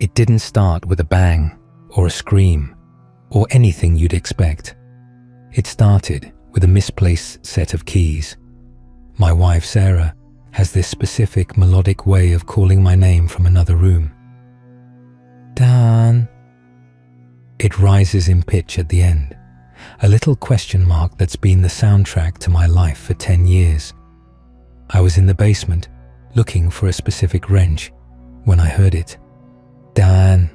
It didn't start with a bang or a scream or anything you'd expect. It started with a misplaced set of keys. My wife, Sarah, has this specific melodic way of calling my name from another room. Dan. It rises in pitch at the end, a little question mark that's been the soundtrack to my life for 10 years. I was in the basement looking for a specific wrench when I heard it. Dan.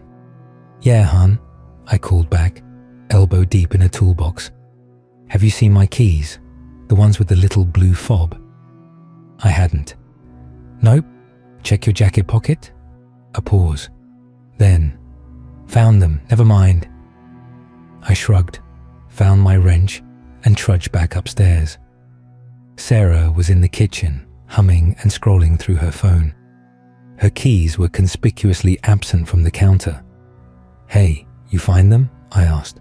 Yeah, hun, I called back, elbow deep in a toolbox. Have you seen my keys? The ones with the little blue fob? I hadn't. Nope. Check your jacket pocket? A pause. Then, found them, never mind. I shrugged, found my wrench, and trudged back upstairs. Sarah was in the kitchen, humming and scrolling through her phone. Her keys were conspicuously absent from the counter. Hey, you find them? I asked.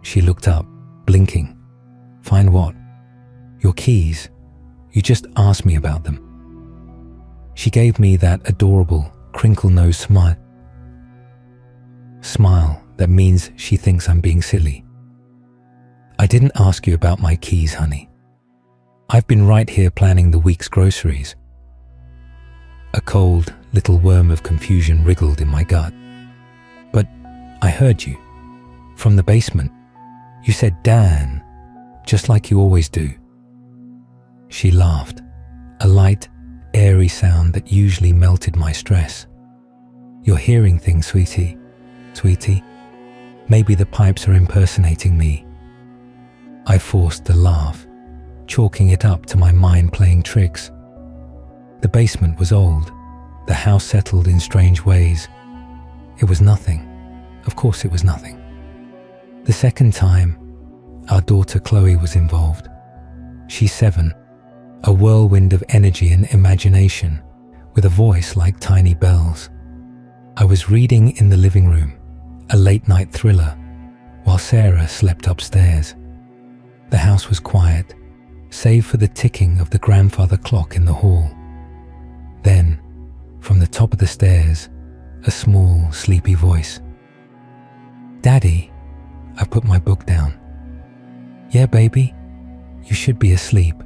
She looked up, blinking. Find what? Your keys. You just asked me about them. She gave me that adorable, crinkle-nosed smile that means she thinks I'm being silly. I didn't ask you about my keys, honey. I've been right here planning the week's groceries. A cold, little worm of confusion wriggled in my gut. But I heard you. From the basement. You said Dan, just like you always do. She laughed, a light, airy sound that usually melted my stress. You're hearing things, sweetie. Sweetie. Maybe the pipes are impersonating me. I forced the laugh, chalking it up to my mind playing tricks. The basement was old. The house settled in strange ways. It was nothing. Of course it was nothing. The second time, our daughter Chloe was involved. She's 7, a whirlwind of energy and imagination, with a voice like tiny bells. I was reading in the living room, a late-night thriller, while Sarah slept upstairs. The house was quiet, save for the ticking of the grandfather clock in the hall. Then, from the top of the stairs, a small, sleepy voice. Daddy, I put my book down. Yeah, baby, you should be asleep.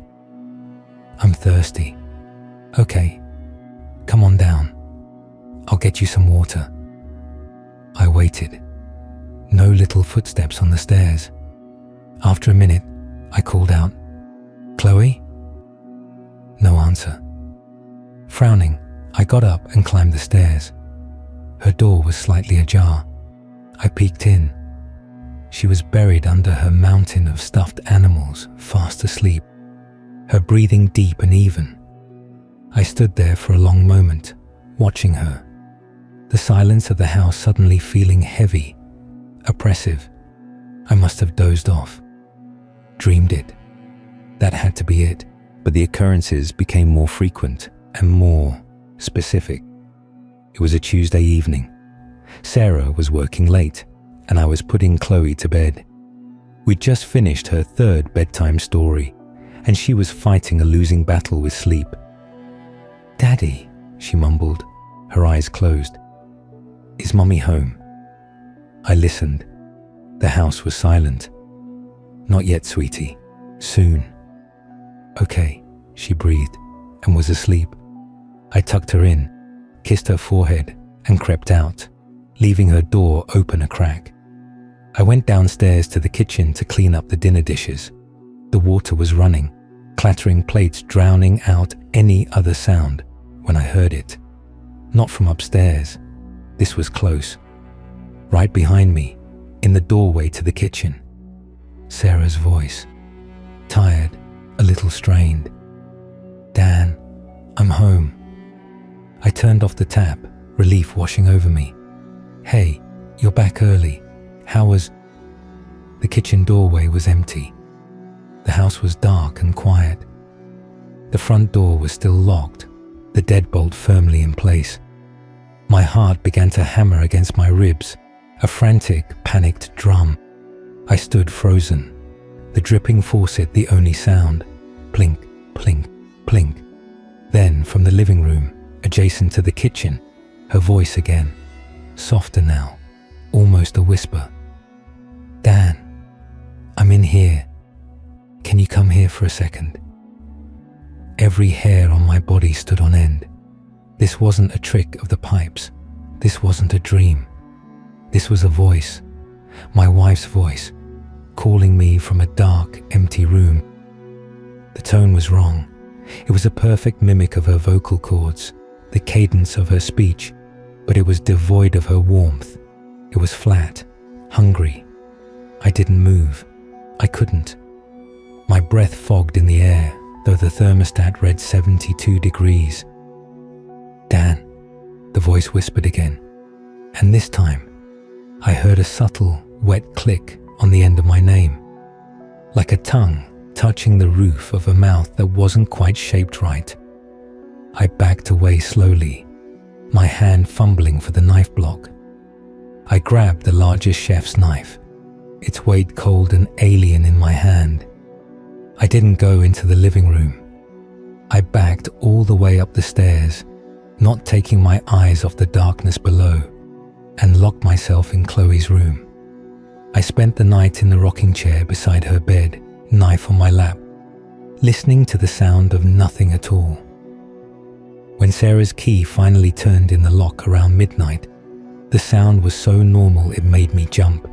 I'm thirsty. Okay, come on down. I'll get you some water. I waited. No little footsteps on the stairs. After a minute, I called out, Chloe? No answer. Frowning, I got up and climbed the stairs. Her door was slightly ajar. I peeked in. She was buried under her mountain of stuffed animals, fast asleep, her breathing deep and even. I stood there for a long moment, watching her, the silence of the house suddenly feeling heavy, oppressive. I must have dozed off, dreamed it. That had to be it. But the occurrences became more frequent and more specific. It was a Tuesday evening. Sarah was working late, and I was putting Chloe to bed. We'd just finished her 3rd bedtime story, and she was fighting a losing battle with sleep. Daddy, she mumbled, her eyes closed. Is Mommy home? I listened. The house was silent. Not yet, sweetie. Soon. Okay, she breathed, and was asleep. I tucked her in, kissed her forehead, and crept out, leaving her door open a crack. I went downstairs to the kitchen to clean up the dinner dishes. The water was running, clattering plates drowning out any other sound when I heard it. Not from upstairs. This was close. Right behind me, in the doorway to the kitchen. Sarah's voice. Tired, a little strained. Dan, I'm home. I turned off the tap, relief washing over me. Hey, you're back early. How was... The kitchen doorway was empty. The house was dark and quiet. The front door was still locked, the deadbolt firmly in place. My heart began to hammer against my ribs, a frantic, panicked drum. I stood frozen, the dripping faucet the only sound. Plink, plink, plink. Then, from the living room, adjacent to the kitchen, her voice again. softer now, almost a whisper. Dan, I'm in here. Can you come here for a second? Every hair on my body stood on end. This wasn't a trick of the pipes. This wasn't a dream. This was a voice, my wife's voice, calling me from a dark, empty room. The tone was wrong. It was a perfect mimic of her vocal cords, the cadence of her speech, but it was devoid of her warmth. It was flat, hungry. I didn't move. I couldn't. My breath fogged in the air, though the thermostat read 72 degrees. Dan, the voice whispered again, and this time I heard a subtle, wet click on the end of my name, like a tongue touching the roof of a mouth that wasn't quite shaped right. I backed away slowly, my hand fumbling for the knife block. I grabbed the largest chef's knife, its weight cold and alien in my hand. I didn't go into the living room. I backed all the way up the stairs, not taking my eyes off the darkness below, and locked myself in Chloe's room. I spent the night in the rocking chair beside her bed, knife on my lap, listening to the sound of nothing at all. When Sarah's key finally turned in the lock around midnight, the sound was so normal it made me jump.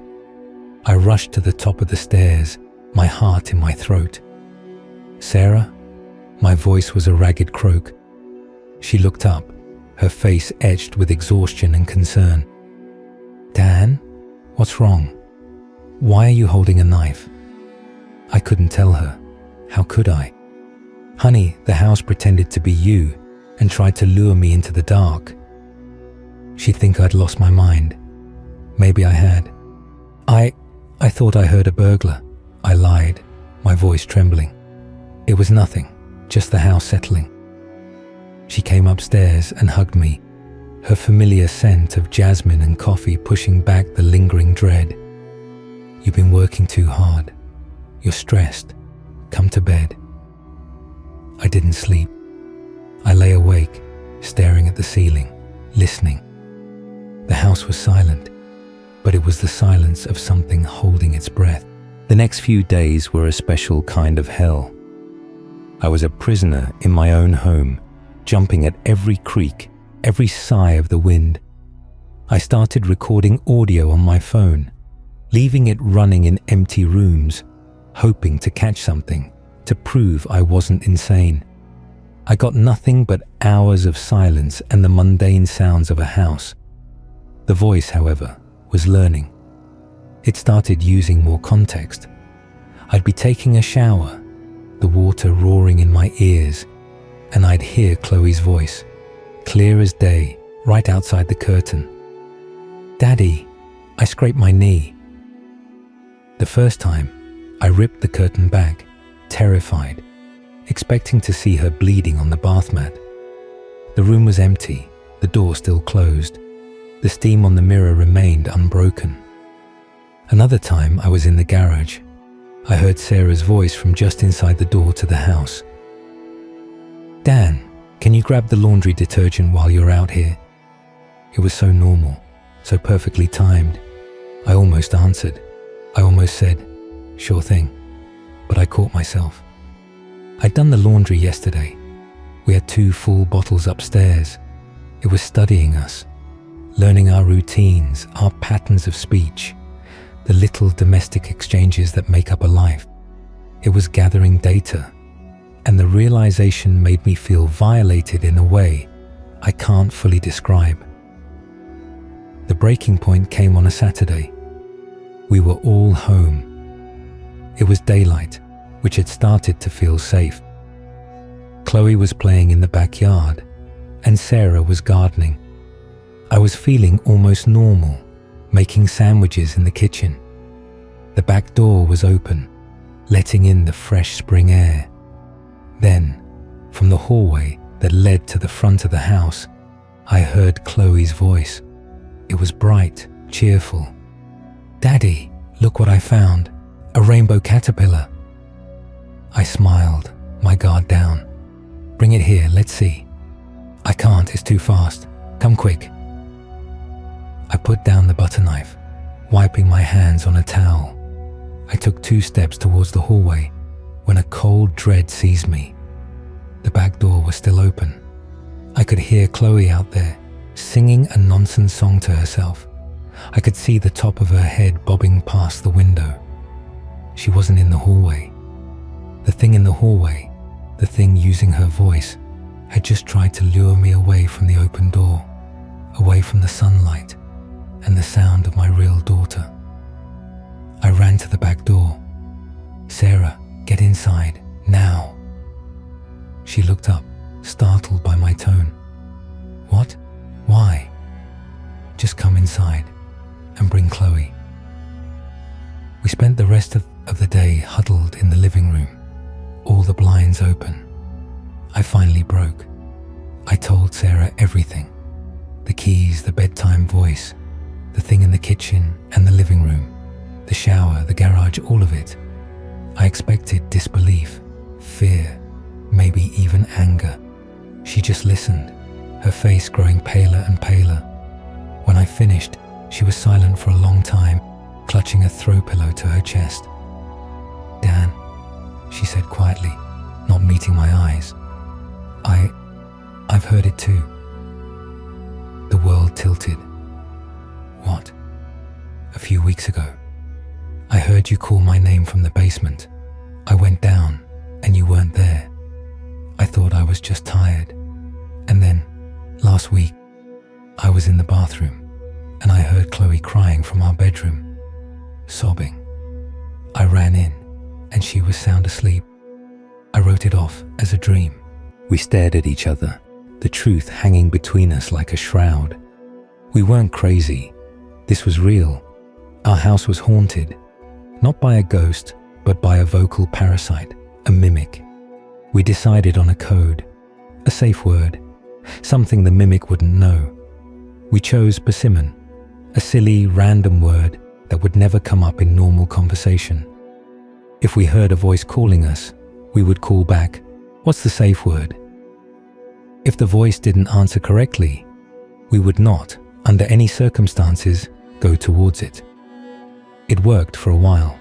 I rushed to the top of the stairs, my heart in my throat. Sarah? My voice was a ragged croak. She looked up, her face etched with exhaustion and concern. Dan? What's wrong? Why are you holding a knife? I couldn't tell her. How could I? Honey, the house pretended to be you and tried to lure me into the dark. She'd think I'd lost my mind. Maybe I had. I thought I heard a burglar. I lied, my voice trembling. It was nothing, just the house settling. She came upstairs and hugged me, her familiar scent of jasmine and coffee pushing back the lingering dread. You've been working too hard. You're stressed. Come to bed. I didn't sleep. I lay awake, staring at the ceiling, listening. The house was silent, but it was the silence of something holding its breath. The next few days were a special kind of hell. I was a prisoner in my own home, jumping at every creak, every sigh of the wind. I started recording audio on my phone, leaving it running in empty rooms, hoping to catch something, to prove I wasn't insane. I got nothing but hours of silence and the mundane sounds of a house. The voice, however, was learning. It started using more context. I'd be taking a shower, the water roaring in my ears, and I'd hear Chloe's voice, clear as day, right outside the curtain. Daddy, I scraped my knee. The first time, I ripped the curtain back, terrified, expecting to see her bleeding on the bath mat. The room was empty, the door still closed. The steam on the mirror remained unbroken. Another time I was in the garage. I heard Sarah's voice from just inside the door to the house. Dan, can you grab the laundry detergent while you're out here? It was so normal, so perfectly timed. I almost answered. I almost said, sure thing. But I caught myself. I'd done the laundry yesterday. We had 2 full bottles upstairs. It was studying us, learning our routines, our patterns of speech, the little domestic exchanges that make up a life. It was gathering data, and the realization made me feel violated in a way I can't fully describe. The breaking point came on a Saturday. We were all home. It was daylight, which had started to feel safe. Chloe was playing in the backyard, and Sarah was gardening. I was feeling almost normal, making sandwiches in the kitchen. The back door was open, letting in the fresh spring air. Then, from the hallway that led to the front of the house, I heard Chloe's voice. It was bright, cheerful. Daddy, look what I found, a rainbow caterpillar. I smiled, my guard down. Bring it here, let's see. I can't, it's too fast. Come quick. I put down the butter knife, wiping my hands on a towel. I took 2 steps towards the hallway when a cold dread seized me. The back door was still open. I could hear Chloe out there, singing a nonsense song to herself. I could see the top of her head bobbing past the window. She wasn't in the hallway. The thing in the hallway, the thing using her voice, had just tried to lure me away from the open door, away from the sunlight and the sound of my real daughter. I ran to the back door. "Sarah, get inside, now." She looked up, startled by my tone. "What? Why?" "Just come inside and bring Chloe." We spent the rest of the day huddled in the living room, all the blinds open. I finally broke. I told Sarah everything. The keys, the bedtime voice, the thing in the kitchen and the living room, the shower, the garage, all of it. I expected disbelief, fear, maybe even anger. She just listened, her face growing paler and paler. When I finished, she was silent for a long time, clutching a throw pillow to her chest. "Dan," she said quietly, not meeting my eyes. I've heard it too." The world tilted. "What?" "A few weeks ago, I heard you call my name from the basement. I went down and you weren't there. I thought I was just tired. And then, last week, I was in the bathroom and I heard Chloe crying from our bedroom, sobbing. I ran in and she was sound asleep. I wrote it off as a dream." We stared at each other, the truth hanging between us like a shroud. We weren't crazy. This was real. Our house was haunted, not by a ghost, but by a vocal parasite, a mimic. We decided on a code, a safe word, something the mimic wouldn't know. We chose persimmon, a silly, random word that would never come up in normal conversation. If we heard a voice calling us, we would call back, "What's the safe word?" If the voice didn't answer correctly, we would not, under any circumstances, go towards it. It worked for a while.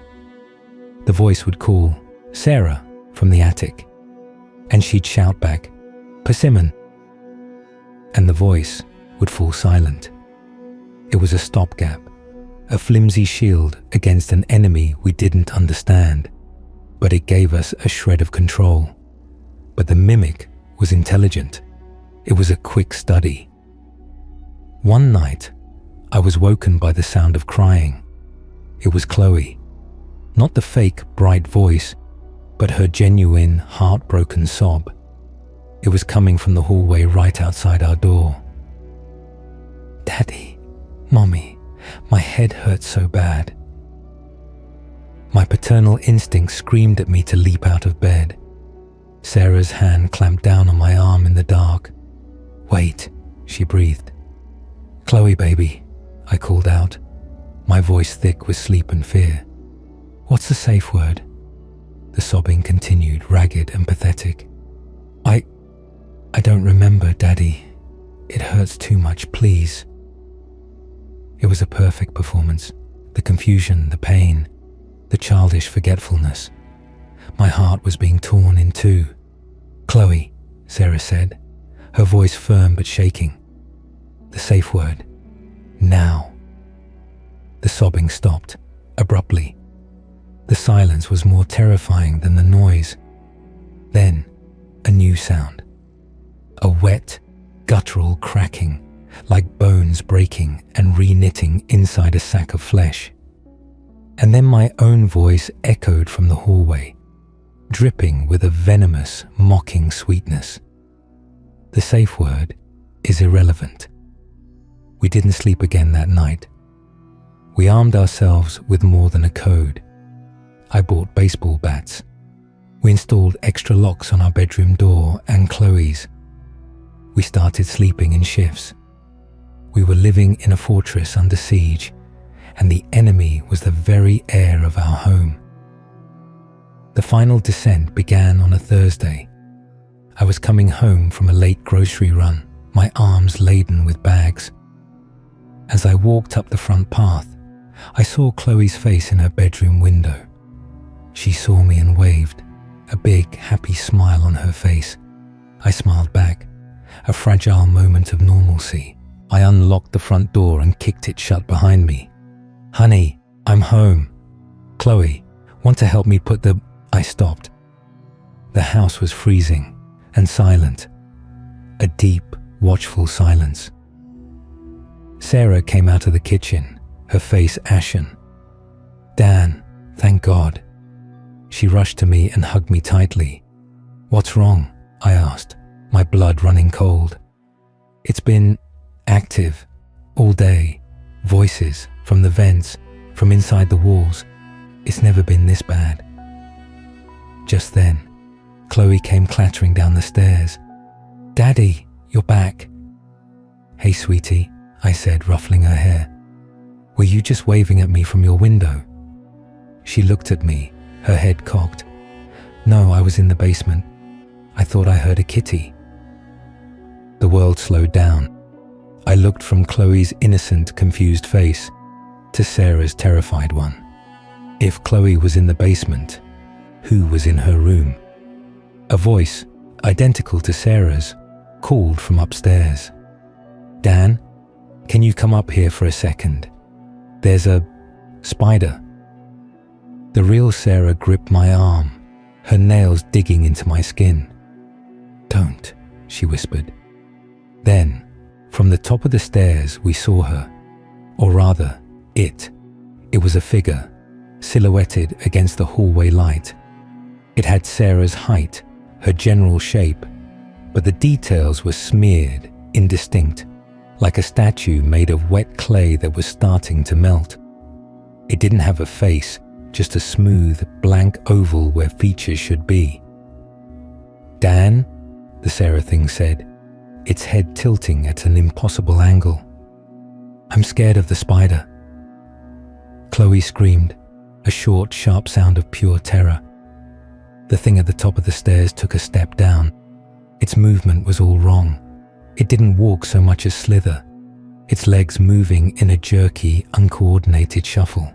The voice would call, "Sarah," from the attic, and she'd shout back, "Persimmon," and the voice would fall silent. It was a stopgap, a flimsy shield against an enemy we didn't understand, but it gave us a shred of control. But the mimic was intelligent. It was a quick study. One night, I was woken by the sound of crying. It was Chloe. Not the fake, bright voice, but her genuine, heartbroken sob. It was coming from the hallway right outside our door. "Daddy, Mommy, my head hurts so bad." My paternal instinct screamed at me to leap out of bed. Sarah's hand clamped down on my arm in the dark. "Wait," she breathed. "Chloe, baby," I called out, my voice thick with sleep and fear. "What's the safe word?" The sobbing continued, ragged and pathetic. I don't remember, Daddy. It hurts too much, please." It was a perfect performance. The confusion, the pain, the childish forgetfulness. My heart was being torn in two. "Chloe," Sarah said, her voice firm but shaking. "The safe word. Now." The sobbing stopped, abruptly. The silence was more terrifying than the noise. Then, a new sound. A wet, guttural cracking, like bones breaking and re-knitting inside a sack of flesh. And then my own voice echoed from the hallway, dripping with a venomous, mocking sweetness. The safe word is irrelevant. We didn't sleep again that night. We armed ourselves with more than a code. I bought baseball bats. We installed extra locks on our bedroom door and Chloe's. We started sleeping in shifts. We were living in a fortress under siege, and the enemy was the very air of our home. The final descent began on a Thursday. I was coming home from a late grocery run, my arms laden with bags. As I walked up the front path, I saw Chloe's face in her bedroom window. She saw me and waved, a big, happy smile on her face. I smiled back, a fragile moment of normalcy. I unlocked the front door and kicked it shut behind me. "Honey, I'm home. Chloe, want to help me put the..." I stopped. The house was freezing and silent, a deep, watchful silence. Sarah came out of the kitchen, her face ashen. "Dan, thank God." She rushed to me and hugged me tightly. "What's wrong?" I asked, my blood running cold. "It's been active all day. Voices from the vents, from inside the walls. It's never been this bad." Just then, Chloe came clattering down the stairs. "Daddy, you're back." "Hey, sweetie," I said, ruffling her hair. "Were you just waving at me from your window?" She looked at me, her head cocked. "No, I was in the basement. I thought I heard a kitty." The world slowed down. I looked from Chloe's innocent, confused face to Sarah's terrified one. If Chloe was in the basement, who was in her room? A voice, identical to Sarah's, called from upstairs. "Dan, can you come up here for a second? There's a spider." The real Sarah gripped my arm, her nails digging into my skin. "Don't," she whispered. Then, from the top of the stairs, we saw her, or rather, it. It was a figure, silhouetted against the hallway light. It had Sarah's height, her general shape, but the details were smeared, indistinct, like a statue made of wet clay that was starting to melt. It didn't have a face, just a smooth, blank oval where features should be. "Dan," the Sarah thing said, its head tilting at an impossible angle. "I'm scared of the spider." Chloe screamed, a short, sharp sound of pure terror. The thing at the top of the stairs took a step down. Its movement was all wrong. It didn't walk so much as slither, its legs moving in a jerky, uncoordinated shuffle.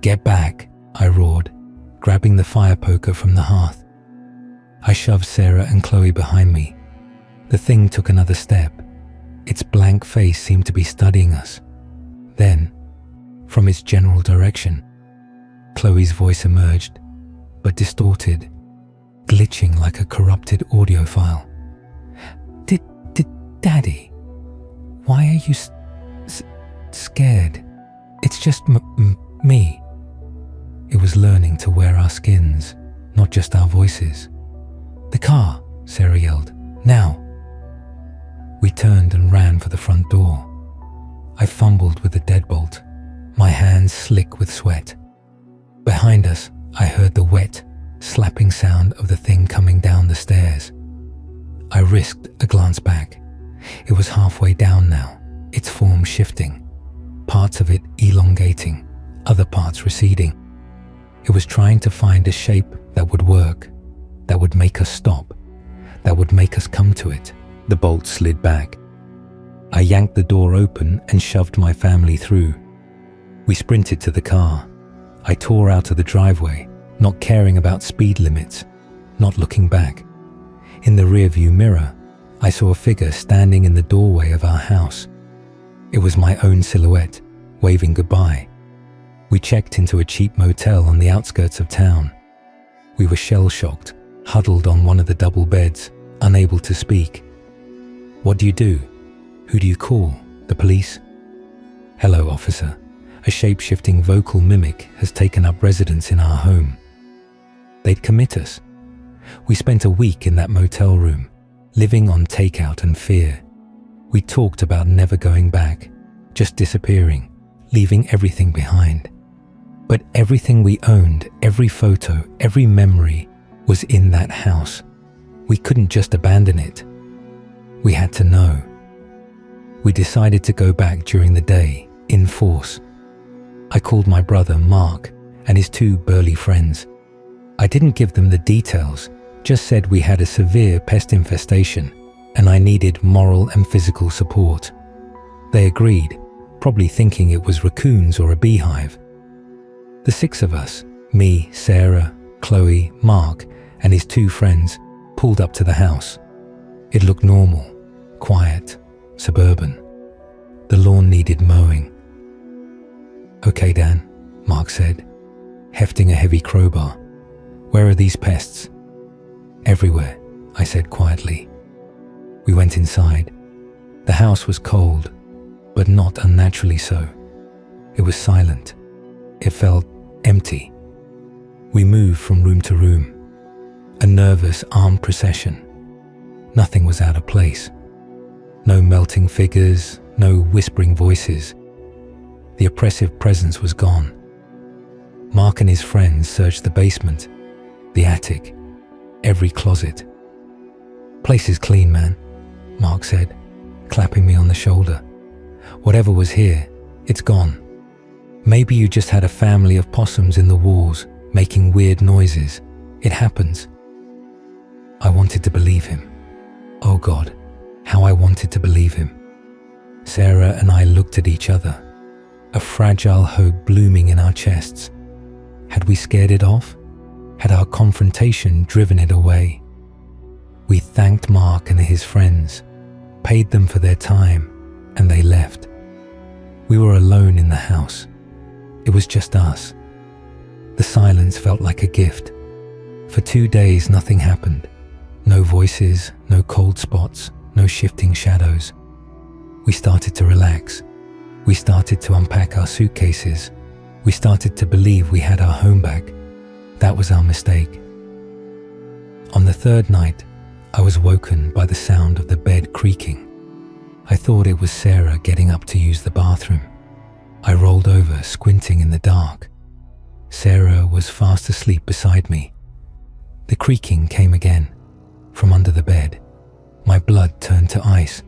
"Get back," I roared, grabbing the fire poker from the hearth. I shoved Sarah and Chloe behind me. The thing took another step. Its blank face seemed to be studying us. Then, from its general direction, Chloe's voice emerged, but distorted, glitching like a corrupted audio file. Daddy, why are you scared? It's just me." It was learning to wear our skins, not just our voices. "The car," Sarah yelled. "Now." We turned and ran for the front door. I fumbled with the deadbolt, my hands slick with sweat. Behind us, I heard the wet, slapping sound of the thing coming down the stairs. I risked a glance back. It was halfway down now, its form shifting, parts of it elongating, other parts receding. It was trying to find a shape that would work, that would make us stop, that would make us come to it. The bolt slid back. I yanked the door open and shoved my family through. We sprinted to the car. I tore out of the driveway, not caring about speed limits, not looking back. In the rearview mirror, I saw a figure standing in the doorway of our house. It was my own silhouette, waving goodbye. We checked into a cheap motel on the outskirts of town. We were shell-shocked, huddled on one of the double beds, unable to speak. What do you do? Who do you call? The police? "Hello, officer. A shape-shifting vocal mimic has taken up residence in our home." They'd commit us. We spent a week in that motel room, living on takeout and fear. We talked about never going back, just disappearing, leaving everything behind. But everything we owned, every photo, every memory, was in that house. We couldn't just abandon it. We had to know. We decided to go back during the day, in force. I called my brother, Mark, and his two burly friends. I didn't give them the details, just said we had a severe pest infestation and I needed moral and physical support. They agreed, probably thinking it was raccoons or a beehive. The six of us, me, Sarah, Chloe, Mark, and his two friends, pulled up to the house. It looked normal, quiet, suburban. The lawn needed mowing. "Okay, Dan," Mark said, hefting a heavy crowbar. "Where are these pests?" "Everywhere," I said quietly. We went inside. The house was cold, but not unnaturally so. It was silent. It felt empty. We moved from room to room, a nervous armed procession. Nothing was out of place. No melting figures, no whispering voices. The oppressive presence was gone. Mark and his friends searched the basement, the attic, every closet. "Place is clean, man," Mark said, clapping me on the shoulder. "Whatever was here, it's gone. Maybe you just had a family of possums in the walls, making weird noises. It happens." I wanted to believe him. Oh God, how I wanted to believe him. Sarah and I looked at each other, a fragile hope blooming in our chests. Had we scared it off? Had our confrontation driven it away? We thanked Mark and his friends, paid them for their time, and they left. We were alone in the house. It was just us. The silence felt like a gift. For 2 days, nothing happened. No voices, no cold spots, no shifting shadows. We started to relax. We started to unpack our suitcases. We started to believe we had our home back. That was our mistake. On the third night, I was woken by the sound of the bed creaking. I thought it was Sarah getting up to use the bathroom. I rolled over, squinting in the dark. Sarah was fast asleep beside me. The creaking came again, from under the bed. My blood turned to ice.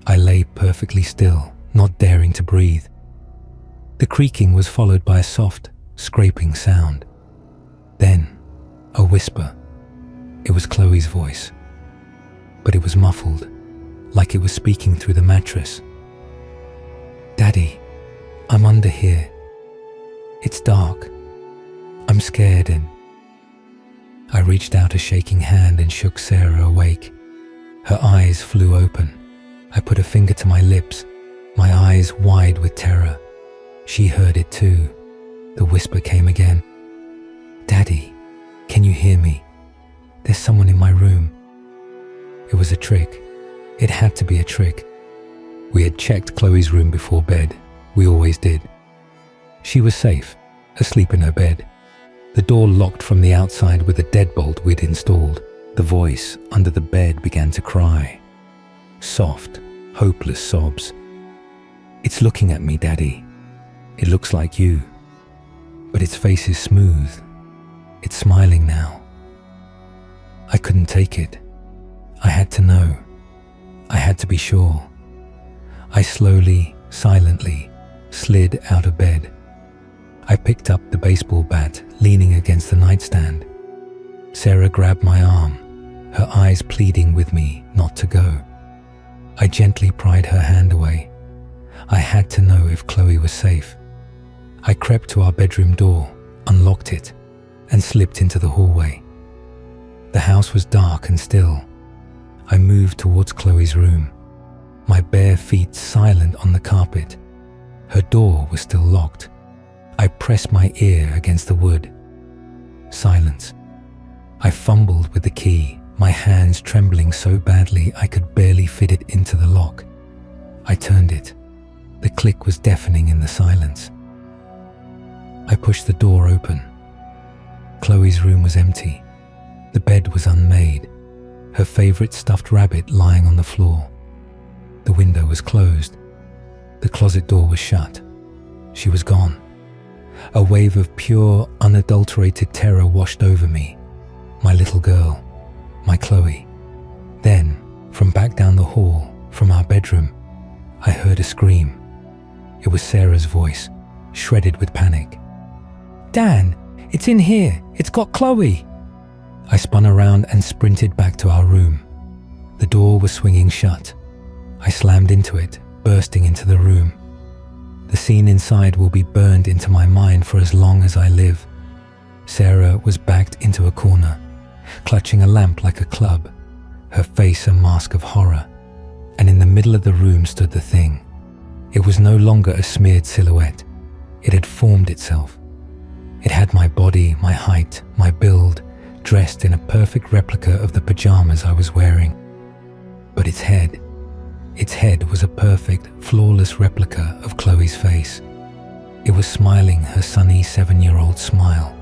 I lay perfectly still, not daring to breathe. The creaking was followed by a soft, scraping sound. Then, a whisper. It was Chloe's voice. But it was muffled, like it was speaking through the mattress. "Daddy, I'm under here. It's dark. I'm scared and..." I reached out a shaking hand and shook Sarah awake. Her eyes flew open. I put a finger to my lips, my eyes wide with terror. She heard it too. The whisper came again. "Daddy, can you hear me? There's someone in my room." It was a trick. It had to be a trick. We had checked Chloe's room before bed. We always did. She was safe, asleep in her bed. The door locked from the outside with a deadbolt we'd installed. The voice under the bed began to cry. Soft, hopeless sobs. "It's looking at me, Daddy. It looks like you. But its face is smooth. It's smiling now." I couldn't take it. I had to know. I had to be sure. I slowly, silently slid out of bed. I picked up the baseball bat, leaning against the nightstand. Sarah grabbed my arm, her eyes pleading with me not to go. I gently pried her hand away. I had to know if Chloe was safe. I crept to our bedroom door, unlocked it, and slipped into the hallway. The house was dark and still. I moved towards Chloe's room, my bare feet silent on the carpet. Her door was still locked. I pressed my ear against the wood. Silence. I fumbled with the key, my hands trembling so badly I could barely fit it into the lock. I turned it. The click was deafening in the silence. I pushed the door open. Chloe's room was empty. The bed was unmade, her favorite stuffed rabbit lying on the floor. The window was closed. The closet door was shut. She was gone. A wave of pure, unadulterated terror washed over me. My little girl, my Chloe. Then, from back down the hall, from our bedroom, I heard a scream. It was Sarah's voice, shredded with panic. "Dan, it's in here. It's got Chloe." I spun around and sprinted back to our room. The door was swinging shut. I slammed into it, bursting into the room. The scene inside will be burned into my mind for as long as I live. Sarah was backed into a corner, clutching a lamp like a club, her face a mask of horror, and in the middle of the room stood the thing. It was no longer a smeared silhouette. It had formed itself. It had my body, my height, my build, dressed in a perfect replica of the pajamas I was wearing. But its head was a perfect, flawless replica of Chloe's face. It was smiling her sunny 7-year-old smile,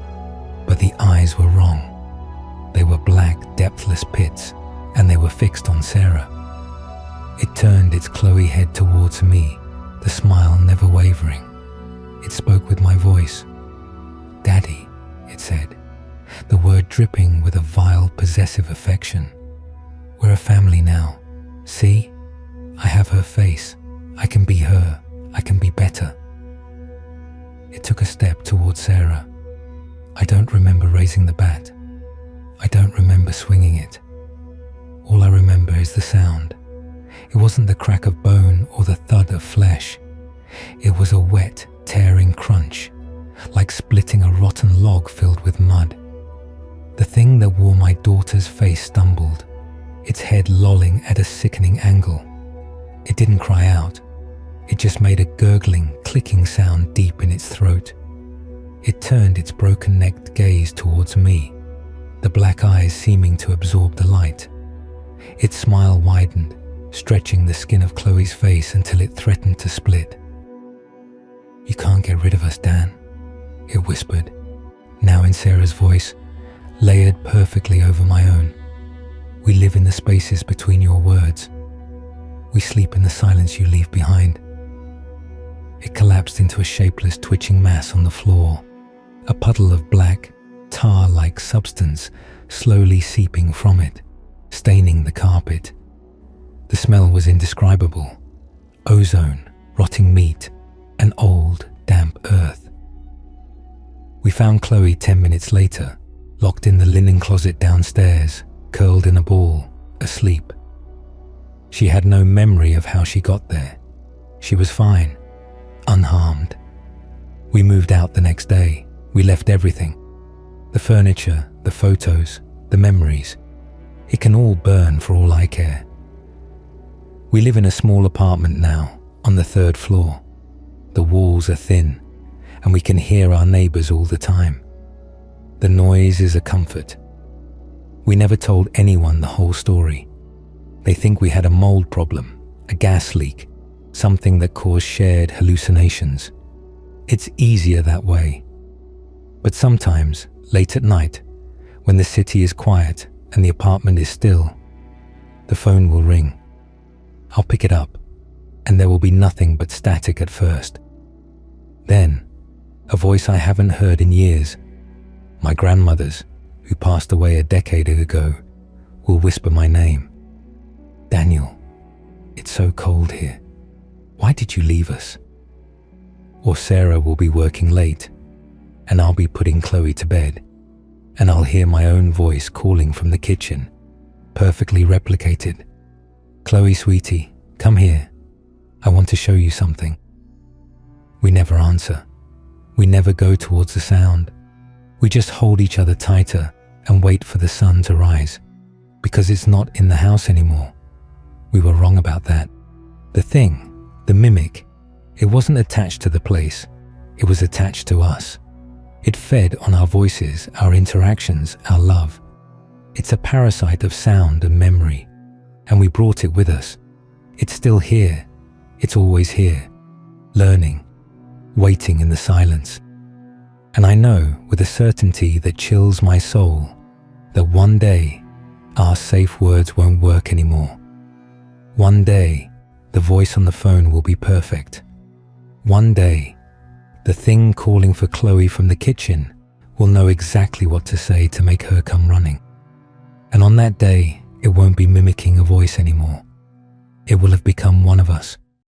but the eyes were wrong. They were black, depthless pits, and they were fixed on Sarah. It turned its Chloe head towards me, the smile never wavering. It spoke with my voice. "Daddy," it said, the word dripping with a vile, possessive affection. "We're a family now. See? I have her face. I can be her. I can be better." It took a step towards Sarah. I don't remember raising the bat. I don't remember swinging it. All I remember is the sound. It wasn't the crack of bone or the thud of flesh. It was a wet, tearing crunch, like splitting a rotten log filled with mud. The thing that wore my daughter's face stumbled, its head lolling at a sickening angle. It didn't cry out. It just made a gurgling, clicking sound deep in its throat. It turned its broken-necked gaze towards me, the black eyes seeming to absorb the light. Its smile widened, stretching the skin of Chloe's face until it threatened to split. "You can't get rid of us, Dan," it whispered, now in Sarah's voice, layered perfectly over my own. "We live in the spaces between your words. We sleep in the silence you leave behind." It collapsed into a shapeless, twitching mass on the floor, a puddle of black, tar-like substance slowly seeping from it, staining the carpet. The smell was indescribable. Ozone, rotting meat, and old, damp earth. We found Chloe 10 minutes later, locked in the linen closet downstairs, curled in a ball, asleep. She had no memory of how she got there. She was fine, unharmed. We moved out the next day. We left everything. The furniture, the photos, the memories. It can all burn for all I care. We live in a small apartment now, on the 3rd floor. The walls are thin, and we can hear our neighbors all the time. The noise is a comfort. We never told anyone the whole story. They think we had a mold problem, a gas leak, something that caused shared hallucinations. It's easier that way. But sometimes, late at night, when the city is quiet and the apartment is still, the phone will ring. I'll pick it up, and there will be nothing but static at first. Then, a voice I haven't heard in years, my grandmother's, who passed away a decade ago, will whisper my name. "Daniel, it's so cold here. Why did you leave us?" Or Sarah will be working late, and I'll be putting Chloe to bed, and I'll hear my own voice calling from the kitchen, perfectly replicated. "Chloe, sweetie, come here. I want to show you something." We never answer. We never go towards the sound. We just hold each other tighter and wait for the sun to rise, because it's not in the house anymore. We were wrong about that. The thing, the mimic, it wasn't attached to the place. It was attached to us. It fed on our voices, our interactions, our love. It's a parasite of sound and memory, and we brought it with us. It's still here. It's always here, learning, waiting in the silence. And I know with a certainty that chills my soul that one day our safe words won't work anymore. One day the voice on the phone will be perfect. One day the thing calling for Chloe from the kitchen will know exactly what to say to make her come running. And on that day, it won't be mimicking a voice anymore. It will have become one of us.